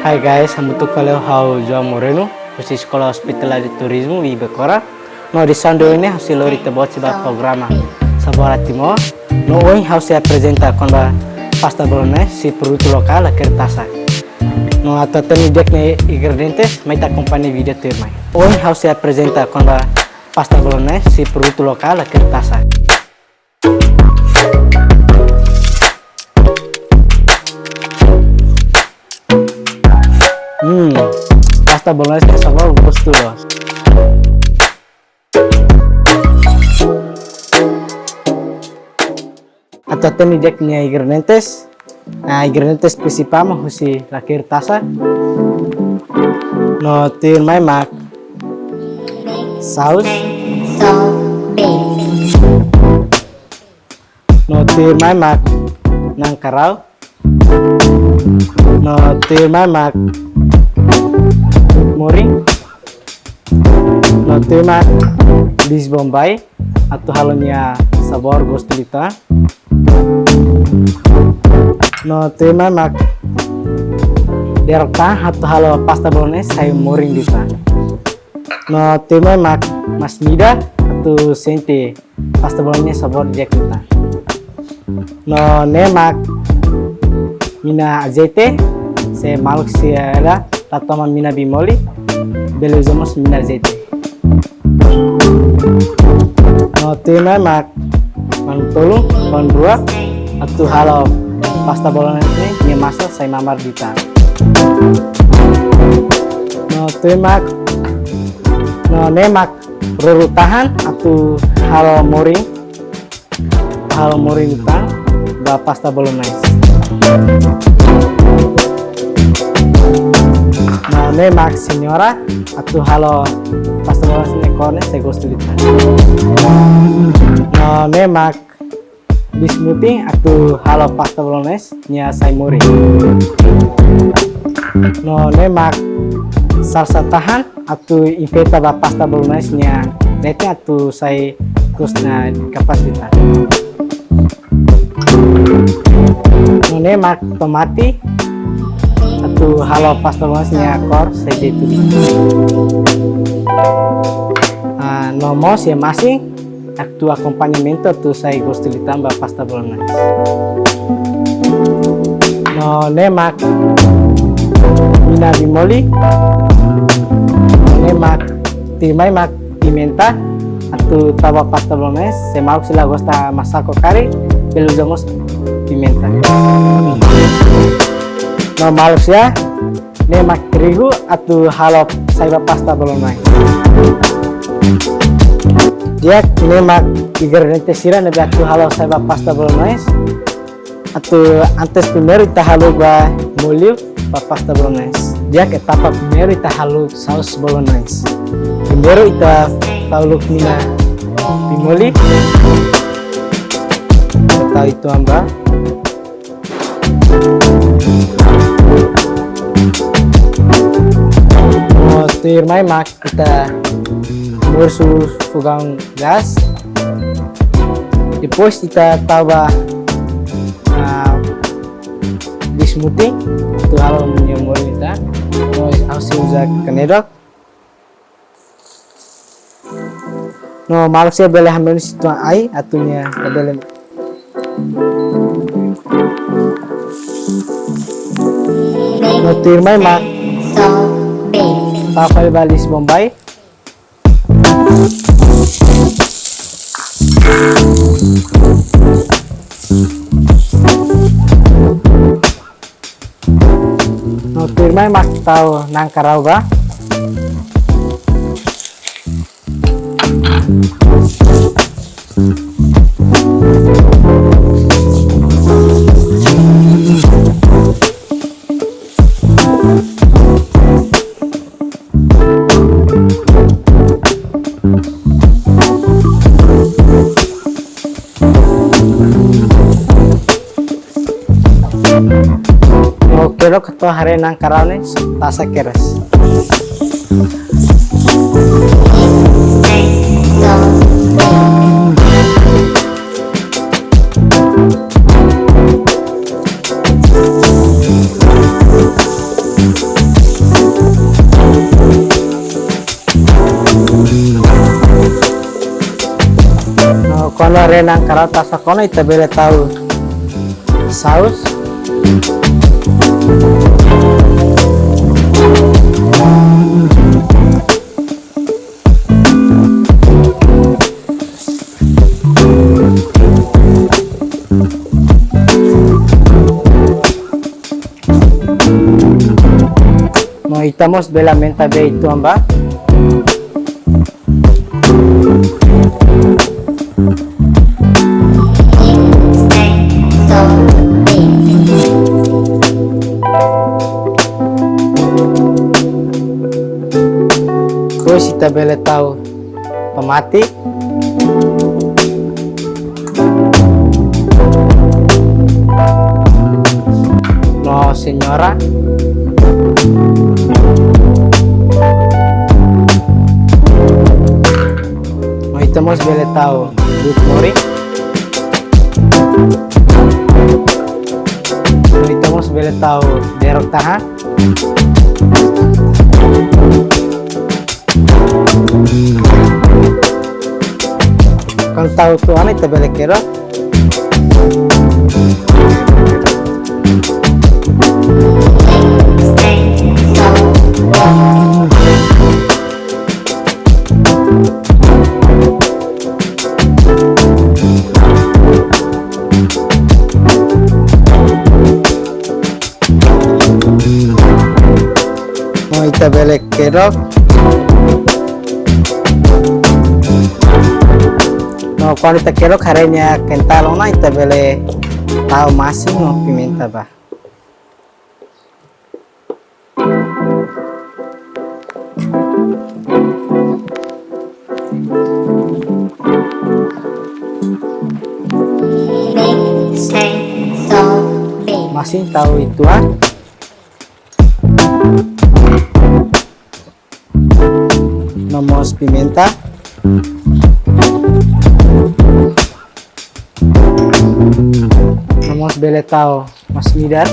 Hai guys, hamutu kaleo hau João Moreno, hosi Escola Hospitalar de Turismo e Becora. No edição ini hausi lori tebote ba programa Sabor Timor. No hoje hausi apresenta quando pasta bolognese si produto local a kertasa. No atoteni dekne ingredientes, mai ta acompanha vídeo termai. Hoje hausi apresenta quando pasta bolognese si produto local a kertasa. Pasta bolognese tem sabor gostoso. Atau teni dia punya ingredientes. Ingredientes principal mesti lakir tasa. No tin mai mak saus. No tin mai mak nang karau. No tin mai mak moring, no tema bis Bombay atau halonya sabor gostolita, no tema mak derta atau halo pasta bolognese saya moring dita, no tema mak mas mida atau sente pasta bolognese sabor jakarta, no nemak mina azeite saya maluk siara Tatama mina bimoli, belezamos mina azeite. No tema mak mantolo, pandrua, atau halo pasta bolognese ni masa saya mamar dita. No tema, no nemak rurutahan atau halo moring dita, ba pasta bolognese. No nemak senyora atau halo pasta bolognese corne saya gostolita. No nemak bismuti atau halo pasta bolognese nya saya mori. No nemak salsa tahan atau infeta ba pasta bolognese nya nete atau saya gostna kapasita. No nemak tomati atau halo pasta bolognese nya kor saya jaitu. Nomos ya masih atau akompanyemento atau saya gostolita ba pasta bolognese. No nemak mina bimoli, no nemak timai mak pimenta atau tawa pasta bolognese saya mau sila gosta masako kari pelo usamos pimenta. No malusya nemak terigu atau halo saya pasta bolognese. Dia nemak ingredientes sira nabi atau halo saya pasta bolognese atau antes primero ita halo ba molio ba pasta bolognese. Dia etapa primero ita halo saus bolognese. Primero ita tauluk mina bimoli. Tahu itu amba. Mai mak kita mursu fogão gas, depois kita tawa bismuti itu halo menyemur kita, harus usar kanedok. No malusia boleh ambil situ air atunya boleh. No tirmai mak Tafal balis Bombay. No tirmai mak tau nang karau ba. Pero ketua hari nang karane tasa keras. quando renang karata sakona ita bele tahu saus. No itamos bela menta be itu amba. Terus kita bele tahu pemati, no senyora, no itamos bele tahu but mori, no itamos bele tahu derok tahan. Kalau tahu tuh aneh tebel kira. Mau tebel kira. No, cuando te quiero carenya kentalona ita bele tahu masing no pimenta ba. Masing tahu itu nomos pimenta. Vamos bele tahu mas midar.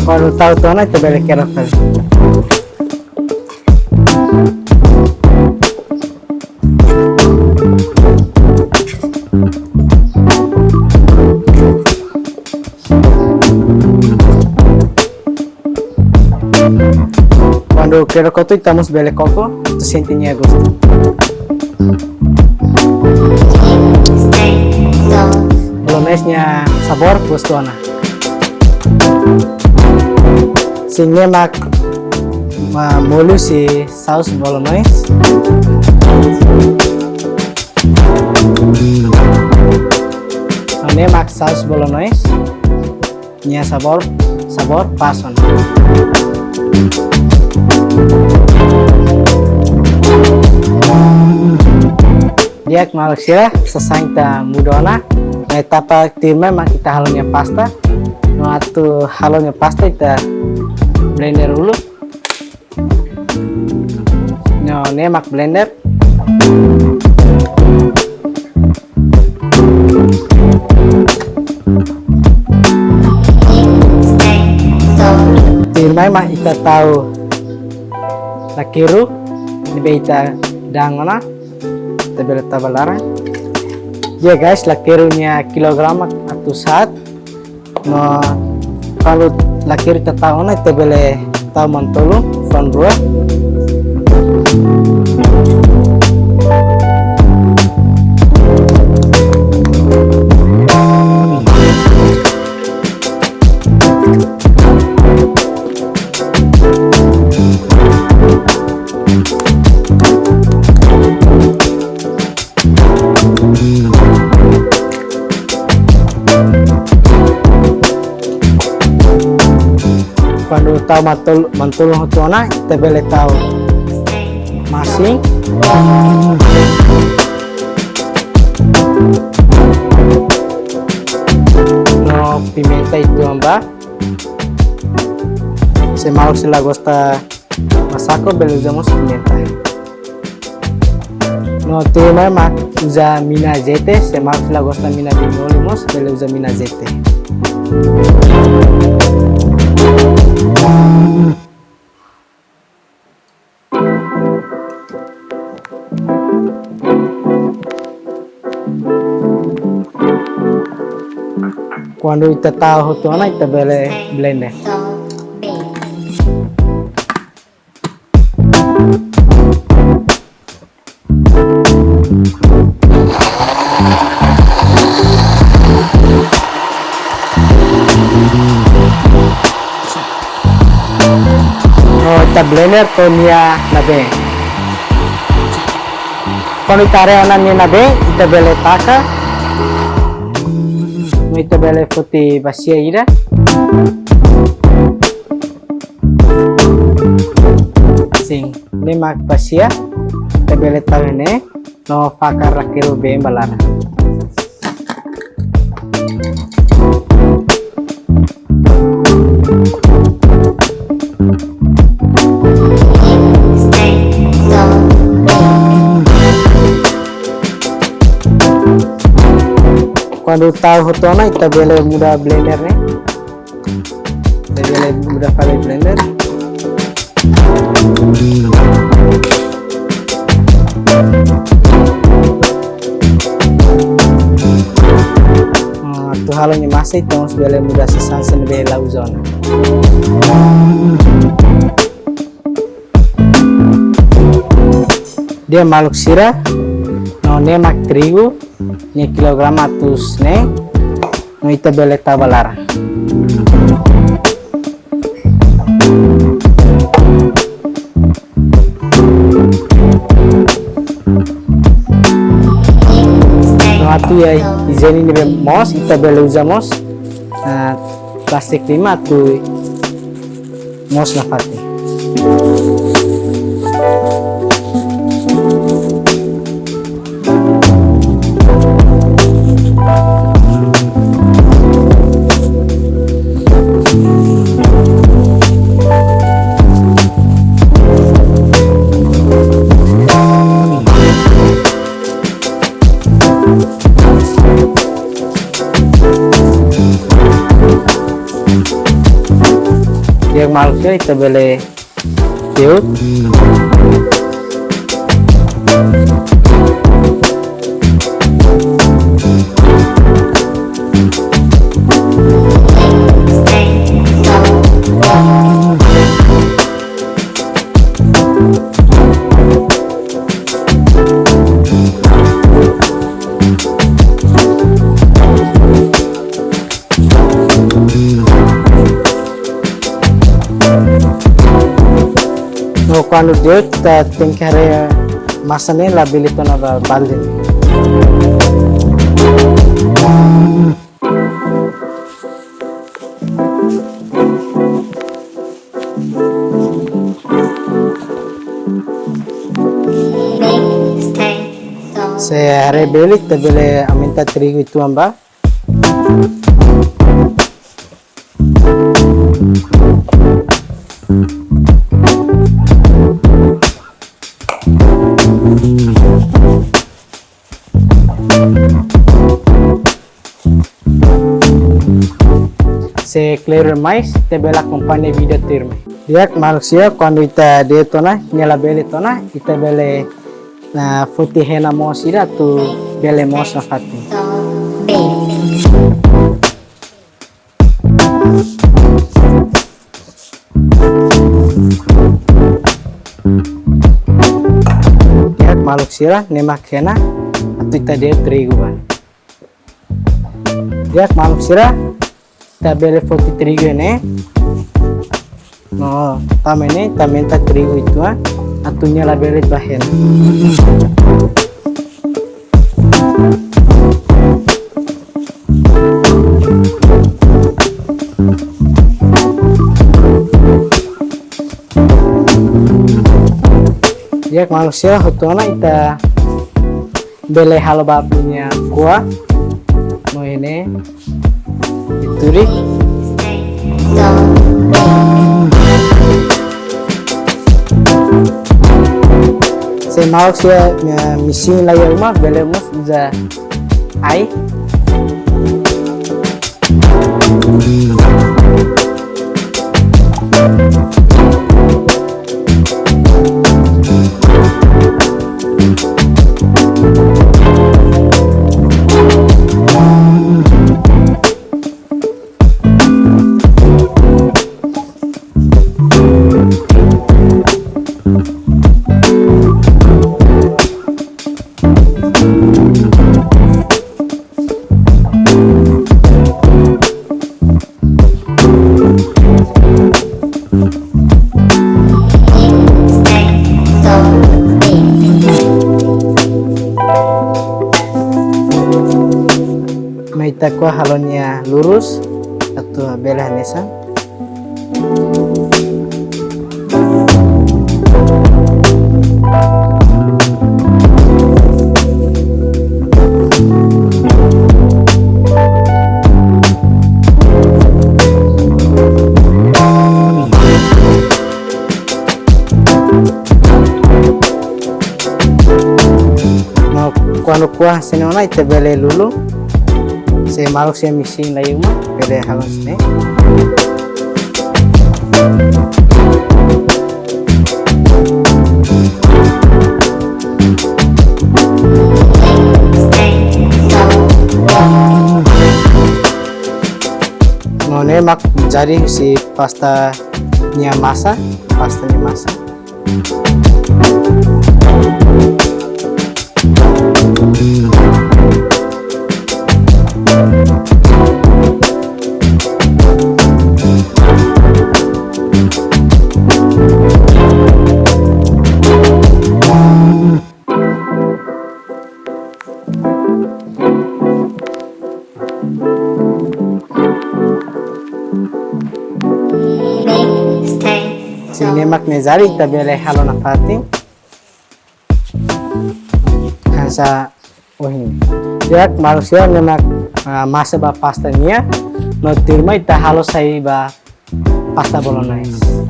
Kalau tahu tuh na itu bele kerok tadi. Cuando quiero coto estamos bele coco, tu sentinya gusto. Bolognese-nya sabor gusto na. Singnya mak mulu si saus bolognese. Ini mak saus bolognese nya sabor pason. Dia kemarin sila selesai kita mudona. Nah etapa timnya mak kita halunya pasta. Nah tu halunya pasta kita blender dulu. Nah ini mak blender. Timnya mak kita tahu lakiru ini beta dangona. Kita beli tabalara. Ya guys, lakirunya kilogram atau saat. No, kalau lakiru kita tahu na kita beli tahu mantolo from dua. Quando tahu mantolo hotona kita beli tahu masing. No pimenta itu amba. Se mal se la gosta masako beli usamos pimenta. No tema mak usa mina azeite, se mal se la gosta mina bimolimos beli usa mina azeite. Quando ita tahu tuana ita bele blender. Oh, ita blender to niya nabe. Quando ita reona niya nabe, ita bele taka. Ita bele futi basia ira. Sing lemak basia, ita bele tawene no fakar rakiru be balana. Quando tahu tona ita bele muda blender nih, ita bele muda kali blender. Tu halanya masih itu bele muda sesansen bele lauzona. Dia maluk sira, no nemak terigu, nya kilogram atus ne, no ita bele tabalara. No atu ya izeni ni mos, ita bele usamos plastik 5 tu mos na fati. Yang malusnya kita boleh tiut. Quando dia kita tem que masa nih label itu na balde. Saya rebeli kita beli aminta terigu itu amba. Se clear mais te bela compagnia video terme. Dia manusia quando ita de tona nyala bele tona ita bele na futi hena mosira tu bele mos na fati. Dia manusia nemak hena atu ita de trigo ba. Dia manusia ta bele foti trigo ne no tamene tamenta trigo itu atunya la bele bahen ya manusia hotona ita bele halba punya kuah no ini ituri saya mau sih misi layar rumah bele mus bisa ai lurus atau bele hanesa. Quando kuah senona ite bele lulu se maluk se missing la yuma bele halus ne none mak jari si pasta nya masa sini mak mezari ita bele halo na fating hansa ohin yak manusia nemak masa ba pasta nia no tirma ita halo sai ba pasta bolognese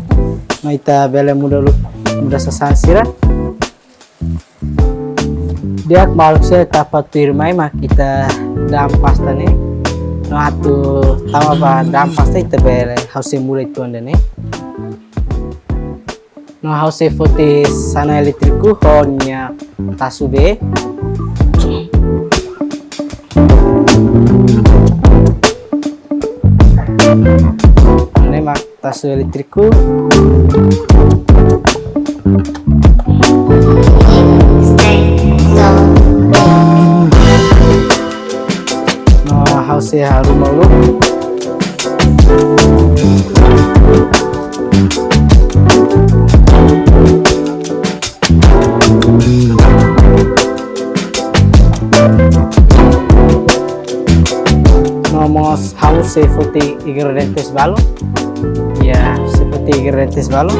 no ita bele muda sasansira yak manusia tapa tirmai mak ita dalam pasta ni no atu tama ba dalam pasta ita bele hause muda itu andane no hause fote sana elektriku honya tasube ini mak tasu elektriku no hause haru malu nomos haus seperti ingredientes balu ya seperti ingredientes balu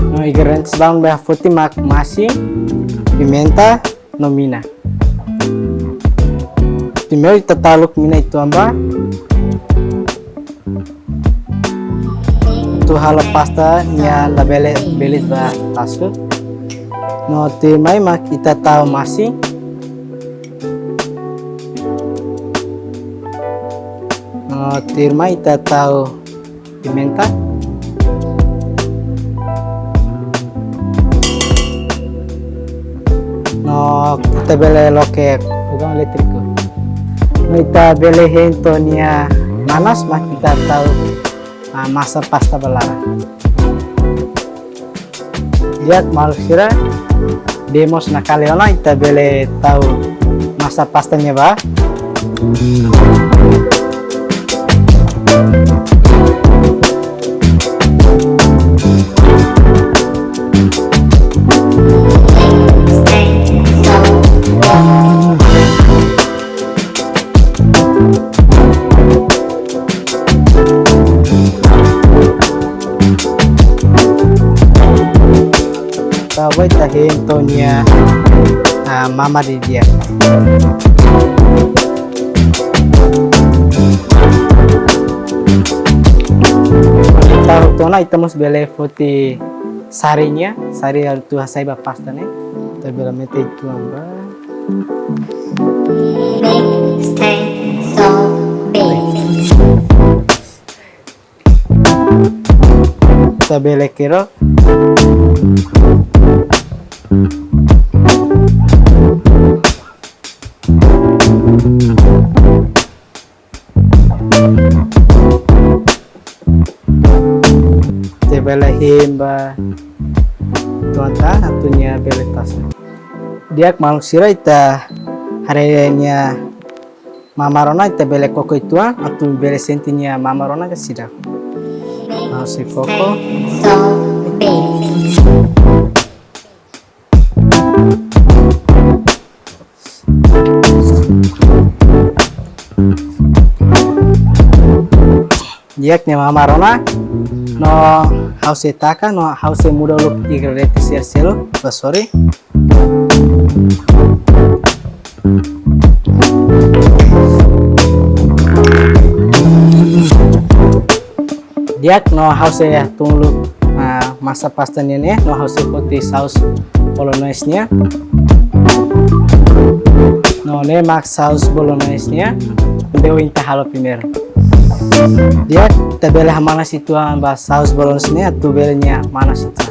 no ingredientes balu bah putih mak masih pimenta no mina primeiro tataluk mina itu amba tu hala pasta nya la belit ba tasu no timai mak ita tahu masih no timai ita tahu pimenta no ita bele loke ugang elektriko no ita bele hentonia manas mak ita tahu masa pasta belara lihat maluk sira demos na kaleona ita bele tahu masa pastanya ba Tawai tahentonya mama di dia tahu tona itamos bele foti sarinya sari harus tuh saya pasta nih tapi bela mete itu amba kita bele kiro bela himba tuanta atunya bele tas dia maluk sira ita harenya mamarona ita bele koko itua atu bele sentinya mamarona ke sida si koko baby. Diak ne mama rona no hause taka no hause muda lu igrete selo sorry. Diak no hause ya tunglu masa pastannya nih no hause poti saus bolognese nya no ne mak saus bolognese nya deu inta halo primeiro. Dia tabela mana situ amba saus bolognese nya tu belenya mana situ.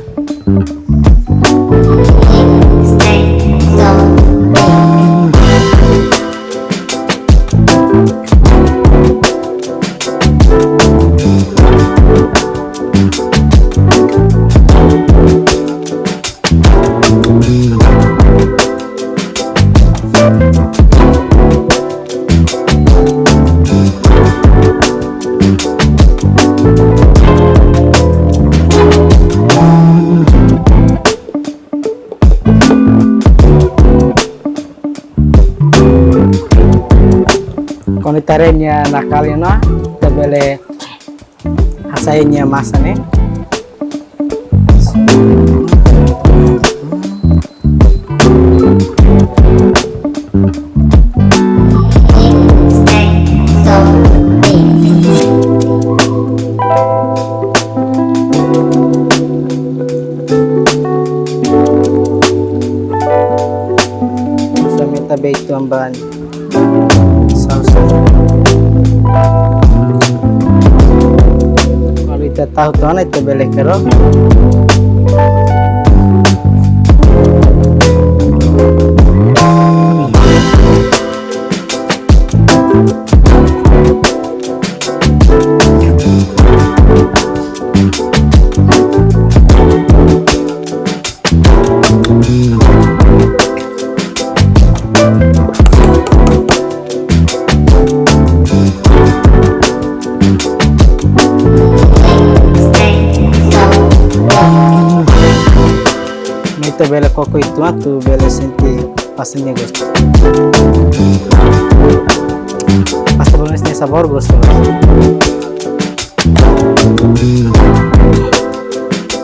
Konditarenya nakalina tabele hasainya masa nih. Minta beitu amban saus. Kalau kita tahu tuan itu beli kerok. Itu bela koko itu tu bela senti pastinya gosto. Pasta bolognese sabor gosto.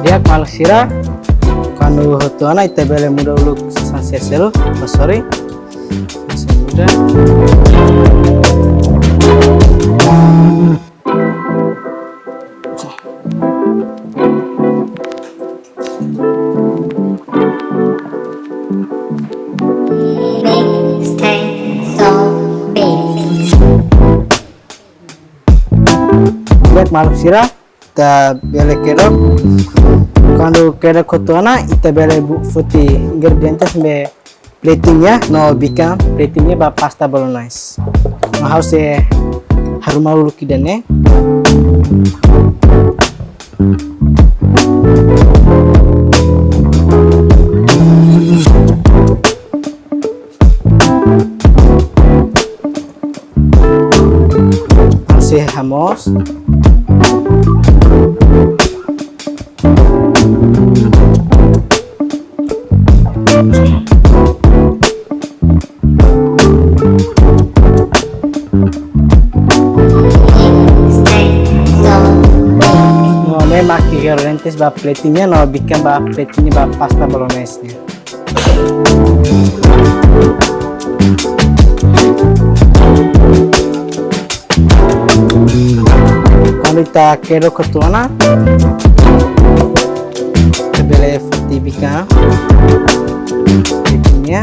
Dia kalau sira kanu hotuana itu bela muda ulu sansia selo, sorry. Masih muda. Maluk sira ta bele kedok kando kedok kotuana ita bele bu futi ingredientes be platingnya no bika platingnya ba pasta bolognese no harus haruma ulu kidane hamos ingredientes ba platingnya no bikin ba platingnya ba pasta bolognese nya. Kalau kita kero ketuana kita beli futi bikin platingnya.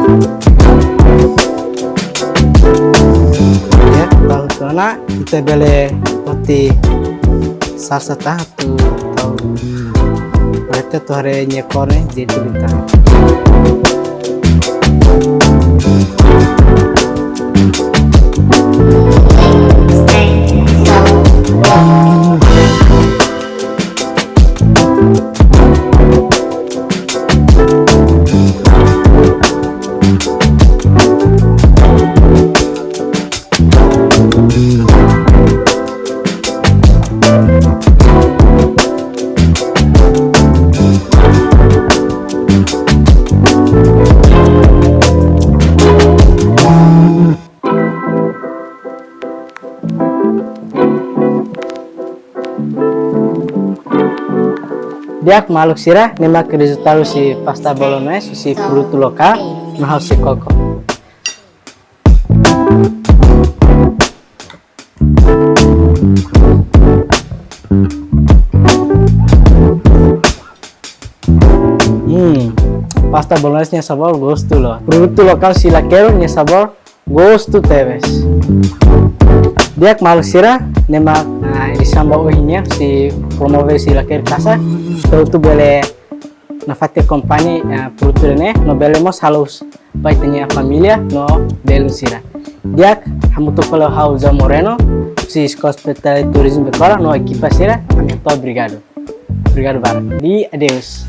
Ya, tahu sana kita boleh roti salsa tahu tahu mereka tuh hari nyekornya jadi bintang. Dia maluk sira nemak resultado si pasta bolognese si fruto lokal mahal si koko. Pasta bolognese nya sabor gosto lo. Fruto lokal si laquero nya sabor gosto teves. Dia maluk sira nemak disamba ohinya si promover si laquero casa. Tu boleh nafate company produto ne no belemos halus baitnya familia no belum sira dia hamuto kalau Jaume Moreno si escola hospitality tourism bekora no equipa sira kami to obrigado bar di adeus.